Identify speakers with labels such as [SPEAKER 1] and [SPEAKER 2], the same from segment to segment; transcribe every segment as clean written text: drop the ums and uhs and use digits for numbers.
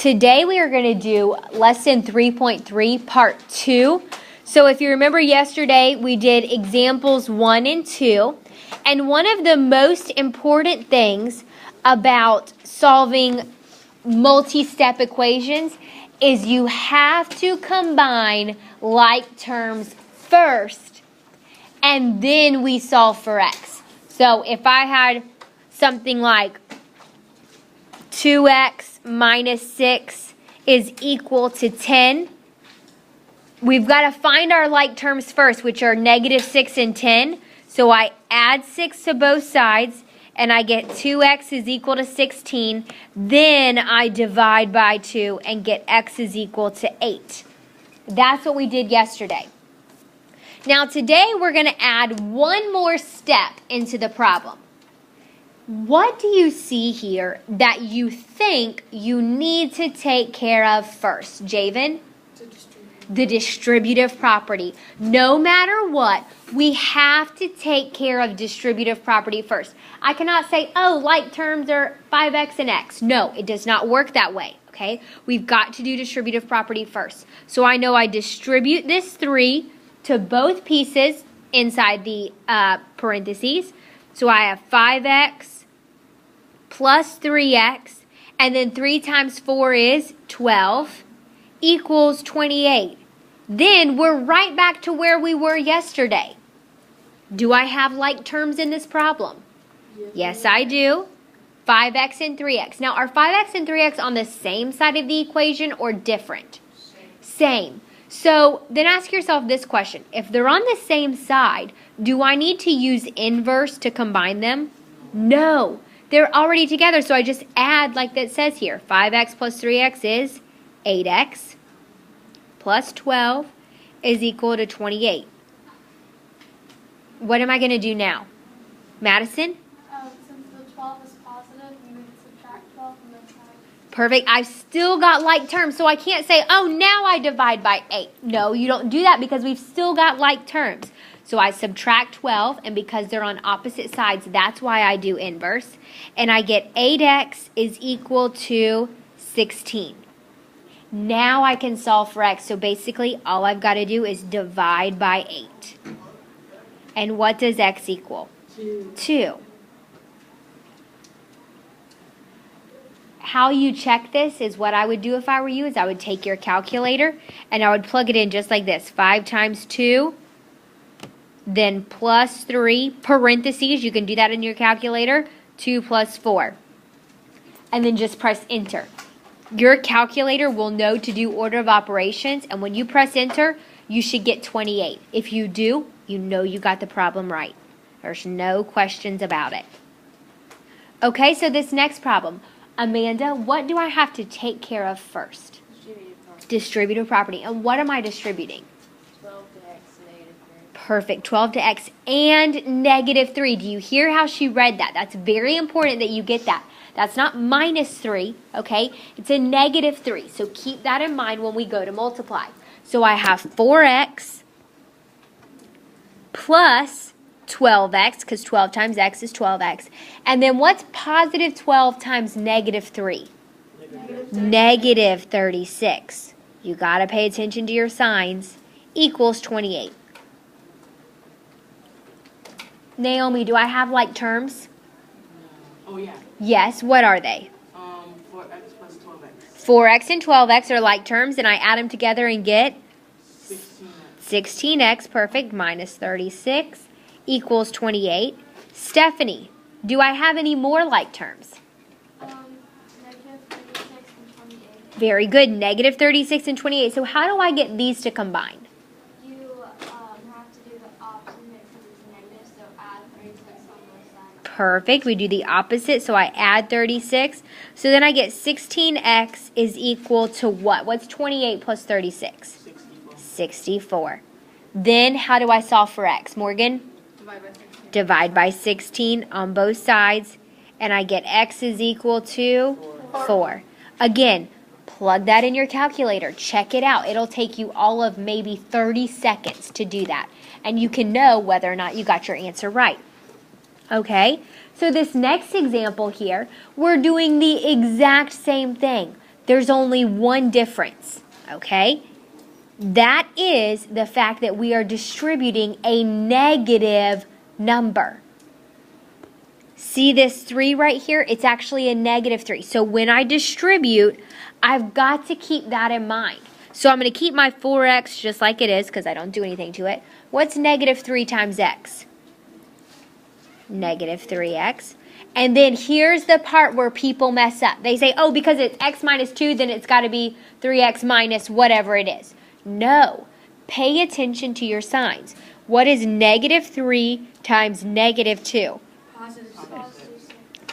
[SPEAKER 1] Today we are going to do lesson 3.3 part 2. So if you remember yesterday we did examples 1 and 2, and one of the most important things about solving multi-step equations is you have to combine like terms first and then we solve for x. So if I had something like 2x minus 6 is equal to 10, we've got to find our like terms first, which are negative 6 and 10. So I add 6 to both sides, and I get 2x is equal to 16. Then I divide by 2 and get x is equal to 8. That's what we did yesterday. Now today we're going to add one more step into the problem. What do you see here that you think you need to take care of first, Javen? The distributive property. No matter what, we have to take care of distributive property first. I cannot say, oh, like terms are 5x and x. No, it does not work that way, okay? We've got to do distributive property first. So I know I distribute this 3 to both pieces inside the parentheses. So I have 5x plus 3x, and then 3 times 4 is 12, equals 28. Then we're right back to where we were yesterday. Do I have like terms in this problem? Yes, I do. 5x and 3x. Now, are 5x and 3x on the same side of the equation or different? Same. So then ask yourself this question. If they're on the same side, do I need to use inverse to combine them? No. They're already together, so I just add like that says here. 5x plus 3x is 8x plus 12 is equal to 28. What am I going to do now? Madison?
[SPEAKER 2] Since the 12 is positive, you would subtract 12 from both sides.
[SPEAKER 1] Perfect. I've still got like terms, so I can't say, oh, now I divide by 8. No, you don't do that because we've still got like terms. So I subtract 12, and because they're on opposite sides, that's why I do inverse. And I get 8x is equal to 16. Now I can solve for x. So basically, all I've got to do is divide by 8. And what does x equal? 2. How you check this is what I would do if I were you, is I would take your calculator, and I would plug it in just like this. 5 times 2. Then plus 3, parentheses, you can do that in your calculator, 2 plus 4. And then just press enter. Your calculator will know to do order of operations, and when you press enter, you should get 28. If you do, you know you got the problem right. There's no questions about it. Okay, so this next problem. Amanda, what do I have to take care of first? Distributive property. And what am I distributing? Perfect. 12 to x and negative 3. Do you hear how she read that? That's very important that you get that. That's not minus 3, okay? It's a negative 3. So keep that in mind when we go to multiply. So I have 4x plus 12x, because 12 times x is 12x. And then what's positive 12 times negative 3? Negative 36. You got to pay attention to your signs. Equals 28. Naomi, do I have like terms?
[SPEAKER 3] Oh, yeah.
[SPEAKER 1] Yes, what are they?
[SPEAKER 3] 4x plus 12x.
[SPEAKER 1] 4x and 12x are like terms, and I add them together and get
[SPEAKER 3] 16x.
[SPEAKER 1] 16x, perfect, minus 36 equals 28. Stephanie, do I have any more like terms?
[SPEAKER 2] Negative 36 and 28.
[SPEAKER 1] Very good, negative 36 and 28. So how do I get these to combine?
[SPEAKER 2] You have to do the opposite because it's negative, so add 36 on both sides.
[SPEAKER 1] Perfect, we do the opposite, so I add 36. So then I get 16x is equal to what? What's 28 plus 36?
[SPEAKER 3] 64.
[SPEAKER 1] 64. Then how do I solve for x? Morgan?
[SPEAKER 3] Divide by 16.
[SPEAKER 1] Divide by 16 on both sides, and I get x is equal to 4. Again, plug that in your calculator. Check it out. It'll take you all of maybe 30 seconds to do that, and you can know whether or not you got your answer right. Okay, so this next example here, we're doing the exact same thing. There's only one difference, okay? That is the fact that we are distributing a negative number. See this 3 right here? It's actually a negative 3. So when I distribute, I've got to keep that in mind. So I'm going to keep my 4x just like it is because I don't do anything to it. What's negative 3 times x? Negative 3x. And then here's the part where people mess up. They say, oh, because it's x minus 2, then it's got to be 3x minus whatever it is. No. Pay attention to your signs. What is negative 3 times negative 2?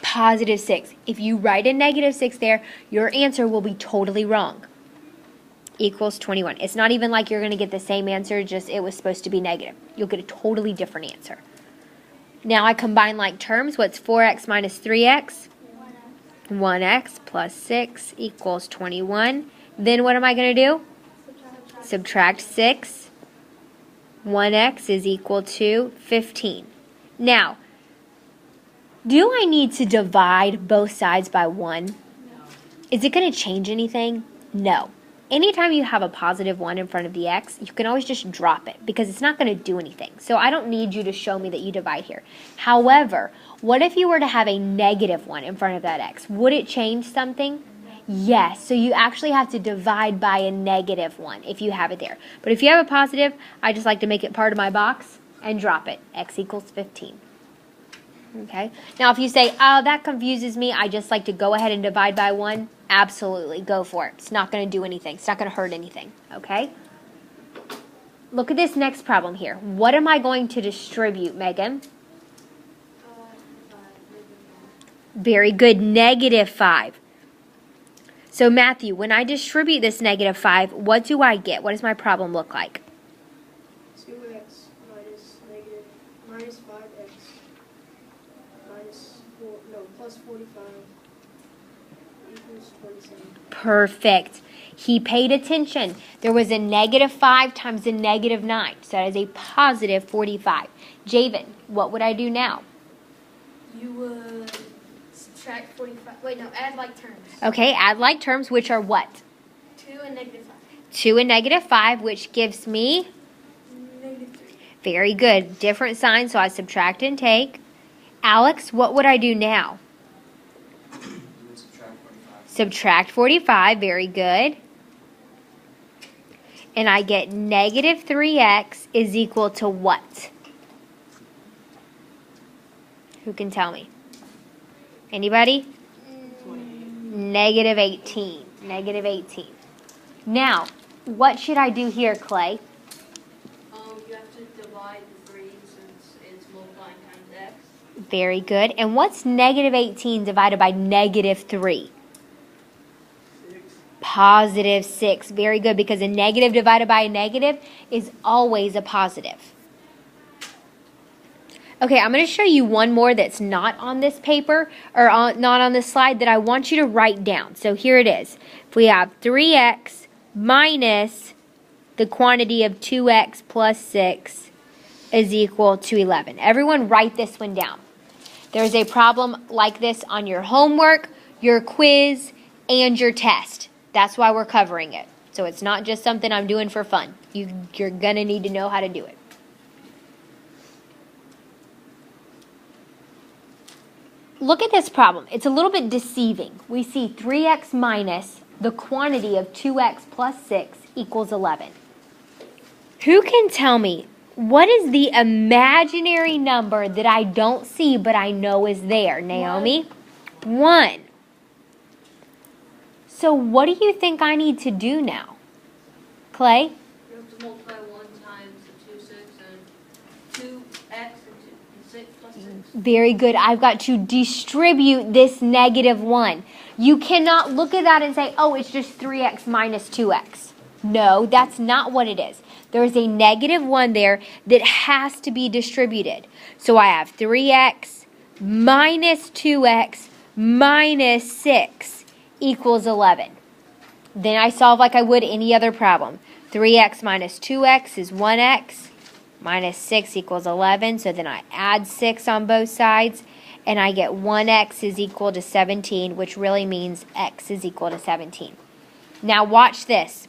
[SPEAKER 1] Positive 6. If you write a negative 6 there, your answer will be totally wrong. Equals 21. It's not even like you're going to get the same answer, just it was supposed to be negative. You'll get a totally different answer. Now I combine like terms. What's 4x minus 3x? 1x plus 6 equals 21. Then what am I going to do? Subtract 6. 1x is equal to 15. Now, do I need to divide both sides by 1? Is it going to change anything? No. Anytime you have a positive 1 in front of the x, you can always just drop it because it's not going to do anything. So I don't need you to show me that you divide here. However, what if you were to have a negative 1 in front of that x? Would it change something? Yes. So you actually have to divide by a negative 1 if you have it there. But if you have a positive, I just like to make it part of my box and drop it. X equals 15. Okay. Now if you say, oh, that confuses me, I just like to go ahead and divide by 1. Absolutely, go for it. It's not going to do anything. It's not going to hurt anything, okay? Look at this next problem here. What am I going to distribute, Megan? Very good, negative 5. So, Matthew, when I distribute this negative 5, what do I get? What does my problem look like?
[SPEAKER 4] 2x minus 5x plus 45 equals 27.
[SPEAKER 1] Perfect. He paid attention. There was a negative 5 times a negative 9. So that is a positive 45. Javen, what would I do now?
[SPEAKER 2] You would subtract 45. Wait, no, add like terms.
[SPEAKER 1] Okay, add like terms, which are what?
[SPEAKER 2] 2 and negative 5.
[SPEAKER 1] 2 and negative 5, which gives me?
[SPEAKER 2] Negative 3.
[SPEAKER 1] Very good. Different signs, so I subtract and take. Alex, what would I do now?
[SPEAKER 5] You would subtract 45.
[SPEAKER 1] Subtract 45. Very good. And I get negative 3x is equal to what? Who can tell me? Anybody? Negative 18. Negative 18. Now, what should I do here, Clay?
[SPEAKER 3] You have to divide the 3 since it's multiplying times x.
[SPEAKER 1] Very good. And what's negative 18 divided by negative 3?
[SPEAKER 3] 6.
[SPEAKER 1] Positive 6. Very good, because a negative divided by a negative is always a positive. Okay, I'm going to show you one more that's not on this paper, or not on this slide, that I want you to write down. So here it is. If we have 3x minus the quantity of 2x plus 6 is equal to 11. Everyone write this one down. There's a problem like this on your homework, your quiz, and your test. That's why we're covering it. So it's not just something I'm doing for fun. You're going to need to know how to do it. Look at this problem. It's a little bit deceiving. We see 3x minus the quantity of 2x plus 6 equals 11. Who can tell me, what is the imaginary number that I don't see but I know is there? Naomi? 1. So what do you think I need to do now? Clay?
[SPEAKER 3] You have to multiply 1 times the 2, 6, and 2x and 6 plus 6.
[SPEAKER 1] Very good. I've got to distribute this negative 1. You cannot look at that and say, oh, it's just 3x minus 2x. No, that's not what it is. There's a negative 1 there that has to be distributed. So I have 3x minus 2x minus 6 equals 11. Then I solve like I would any other problem. 3x minus 2x is 1x. Minus 6 equals 11, so then I add 6 on both sides, and I get 1x is equal to 17, which really means x is equal to 17. Now watch this.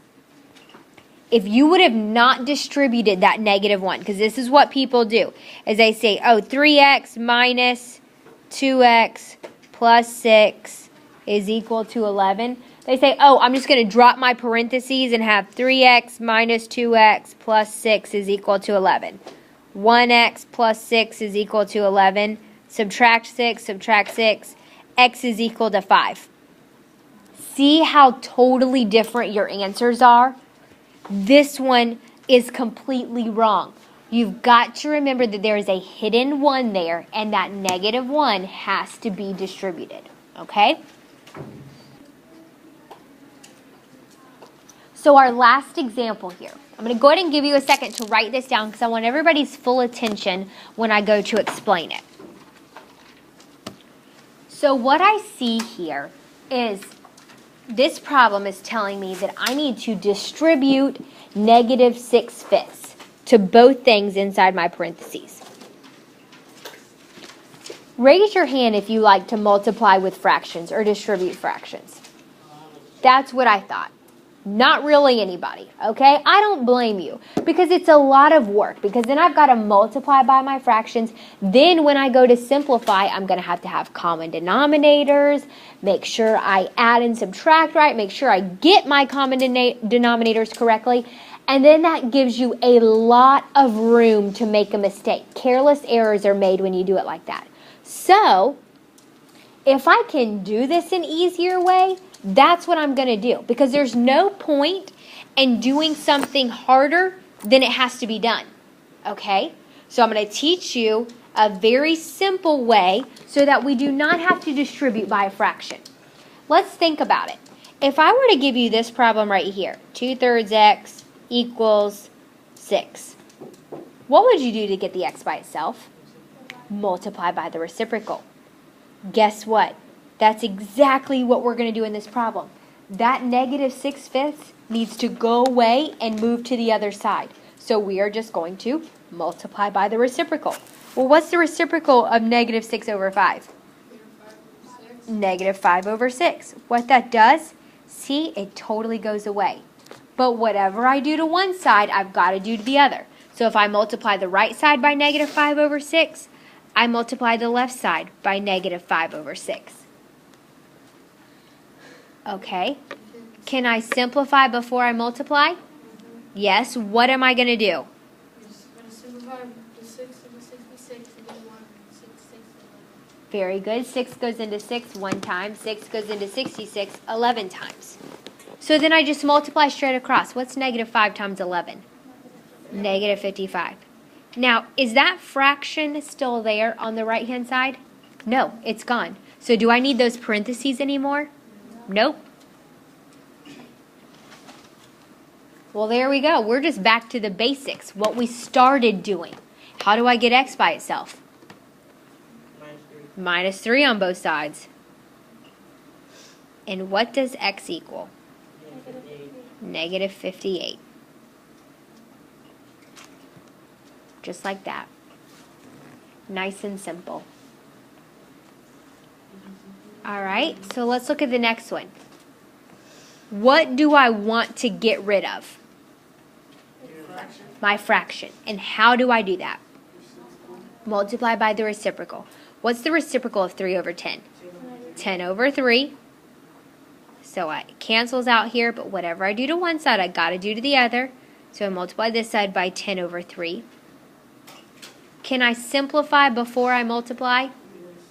[SPEAKER 1] If you would have not distributed that -1, because this is what people do, is they say, oh, 3x minus 2x plus 6 is equal to 11. They say, oh, I'm just going to drop my parentheses and have 3x minus 2x plus 6 is equal to 11. 1x plus 6 is equal to 11. Subtract 6, x is equal to 5. See how totally different your answers are? This one is completely wrong. You've got to remember that there is a hidden 1 there, and that -1 has to be distributed, okay? So our last example here. I'm going to go ahead and give you a second to write this down because I want everybody's full attention when I go to explain it. So what I see here is this problem is telling me that I need to distribute -6/5 to both things inside my parentheses. Raise your hand if you like to multiply with fractions or distribute fractions. That's what I thought. Not really anybody, okay? I don't blame you because it's a lot of work because then I've got to multiply by my fractions. Then when I go to simplify, I'm going to have common denominators, make sure I add and subtract right, make sure I get my common denominators correctly. And then that gives you a lot of room to make a mistake. Careless errors are made when you do it like that. So, if I can do this an easier way, that's what I'm going to do because there's no point in doing something harder than it has to be done. Okay? So I'm going to teach you a very simple way so that we do not have to distribute by a fraction. Let's think about it. If I were to give you this problem right here, 2/3 x equals 6, what would you do to get the x by itself? Multiply by the reciprocal. Guess what? That's exactly what we're going to do in this problem. That -6/5 needs to go away and move to the other side. So we are just going to multiply by the reciprocal. Well, what's the reciprocal of -6/5? -5/6. What that does, see, it totally goes away. But whatever I do to one side, I've got to do to the other. So if I multiply the right side by -5/6, I multiply the left side by -5/6. Okay. Can I simplify before I multiply? Yes. What am I going to do?
[SPEAKER 4] You're just going to simplify the 6 into 66 and then 1, 6, 6, 11.
[SPEAKER 1] Very good. 6 goes into 6 one time. 6 goes into 66 11 times. So then I just multiply straight across. What's -5 times 11? -55. Now, is that fraction still there on the right-hand side? No, it's gone. So do I need those parentheses anymore? Nope. Well, there we go. We're just back to the basics, what we started doing. How do I get x by itself? -3 on both sides. And what does x equal? -58. Just like that. Nice and simple. All right, so let's look at the next one. What do I want to get rid of? My fraction. And how do I do that? Multiply by the reciprocal. What's the reciprocal of 3/10? 10/3. So it cancels out here, but whatever I do to one side, I got to do to the other. So I multiply this side by 10/3. Can I simplify before I multiply?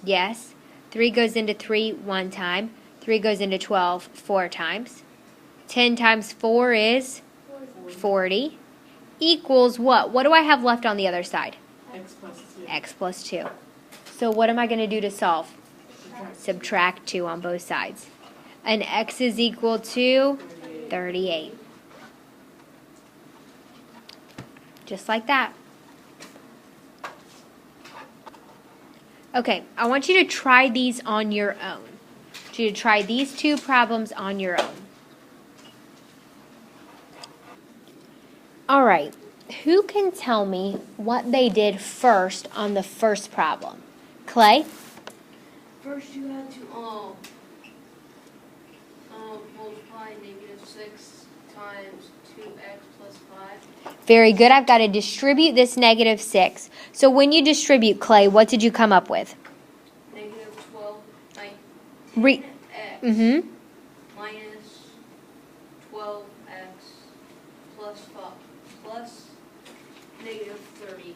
[SPEAKER 1] Yes. 3 goes into 3 one time. 3 goes into 12 4 times. 10 times 4 is 40. Equals what? What do I have left on the other side?
[SPEAKER 6] X plus 2.
[SPEAKER 1] X plus 2. So what am I going to do to solve? Subtract 2 on both sides. And x is equal to 38. Just like that. Okay, I want you to try these on your own. I want you to try these two problems on your own. All right, who can tell me what they did first on the first problem? Clay?
[SPEAKER 3] First you had to multiply -6 6 times 2x plus 5.
[SPEAKER 1] Very good. I've got to distribute this negative 6. So when you distribute, Clay, what did you come up with?
[SPEAKER 3] Negative 12, like
[SPEAKER 1] Re-
[SPEAKER 3] 10x
[SPEAKER 1] Mm-hmm.
[SPEAKER 3] minus 12x plus negative 30.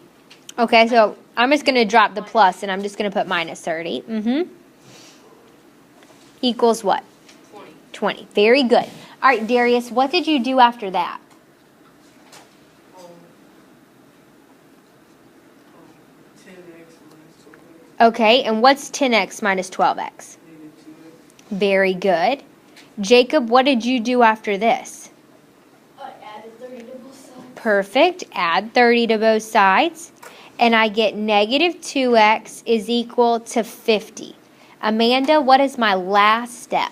[SPEAKER 1] Okay, so I'm just going to drop the plus, and I'm just going to put minus 30. Mm-hmm. Equals what?
[SPEAKER 3] 20.
[SPEAKER 1] 20. Very good. All right, Darius, what did you do after that?
[SPEAKER 5] 10x minus 12x,
[SPEAKER 1] Okay, and what's 10x minus 12x?
[SPEAKER 5] negative 2x.
[SPEAKER 1] Very good. Jacob, what did you do after this?
[SPEAKER 2] I added 30 to both sides.
[SPEAKER 1] Perfect. Add 30 to both sides. And I get negative 2x is equal to 50. Amanda, what is my last step?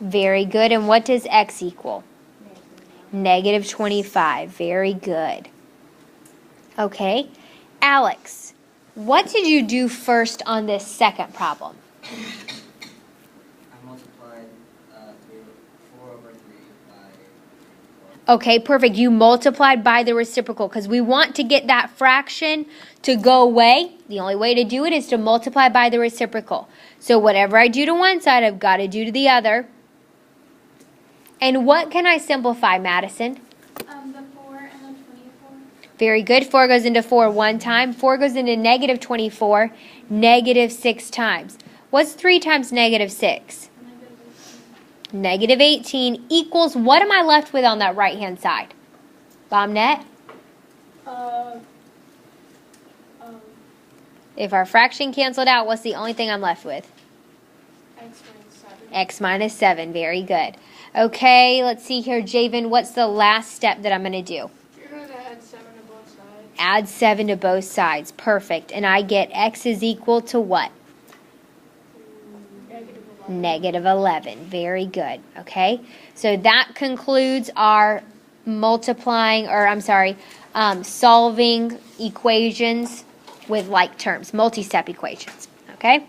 [SPEAKER 1] Very good. And what does x equal? Negative 25. Very good. Okay. Alex, what did you do first on this second problem?
[SPEAKER 6] I multiplied 4 over 3 by 4.
[SPEAKER 1] Okay, perfect. You multiplied by the reciprocal because we want to get that fraction to go away. The only way to do it is to multiply by the reciprocal. So whatever I do to one side, I've got to do to the other. And what can I simplify, Madison?
[SPEAKER 2] The 4 and the 24.
[SPEAKER 1] Very good. 4 goes into 4 one time. 4 goes into negative 24, negative 6 times. What's 3 times negative 6? Negative 18 equals, what am I left with on that right-hand side? Bombnet? If our fraction canceled out, what's the only thing I'm left with?
[SPEAKER 4] X minus 7.
[SPEAKER 1] X minus 7. Very good. Okay, let's see here. Javen, what's the last step that I'm going to do?
[SPEAKER 4] You're going to add 7 to both sides.
[SPEAKER 1] Add 7 to both sides. Perfect. And I get X is equal to what?
[SPEAKER 4] Negative 11.
[SPEAKER 1] Negative 11. Very good. Okay, so that concludes our solving equations with like terms, multi-step equations. Okay.